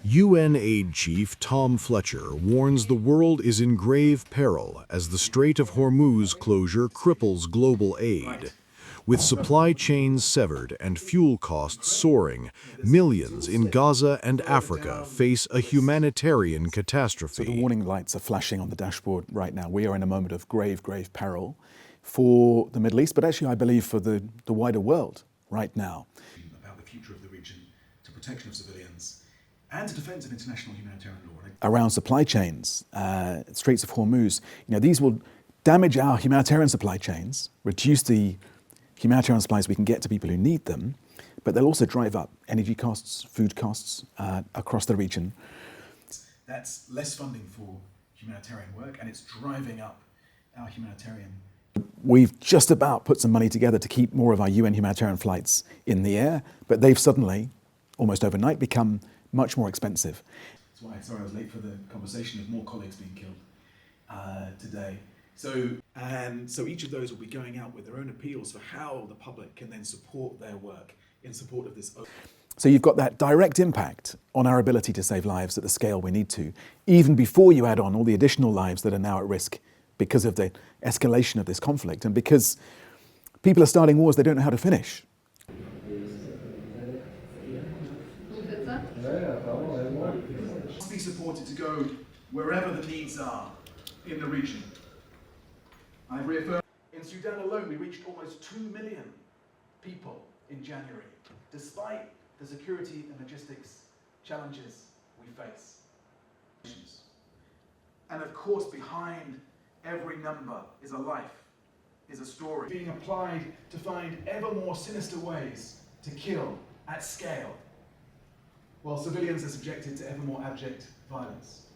UN Aid Chief Tom Fletcher warns the world is in grave peril as the Strait of Hormuz closure cripples global aid. With supply chains severed and fuel costs soaring, millions in Gaza and Africa face a humanitarian So the catastrophe. warning lights are flashing on the dashboard right now. We are in a moment of grave, grave peril for the Middle East, but actually I believe for the wider world right now. About the future of the region, to protection of civilians, and to defense of international humanitarian law. Around supply chains, Straits of Hormuz, these will damage our humanitarian supply chains, reduce the humanitarian supplies we can get to people who need them, but they'll also drive up energy costs, food costs across the region. That's less funding for humanitarian work, and it's driving up our humanitarian. We've just about put some money together to keep more of our UN humanitarian flights in the air, but they've suddenly, almost overnight, become much more expensive. That's why, sorry I was late for the conversation of more colleagues being killed today. So each of those will be going out with their own appeals for how the public can then support their work in support of this. So you've got that direct impact on our ability to save lives at the scale we need to, even before you add on all the additional lives that are now at risk because of the escalation of this conflict and because people are starting wars they don't know how to finish. Must be supported to go wherever the needs are in the region. I've reaffirmed. In Sudan alone, we reached almost 2 million people in January, despite the security and logistics challenges we face. And of course, behind every number is a life, is a story being applied to find ever more sinister ways to kill at scale, while civilians are subjected to ever more abject violence.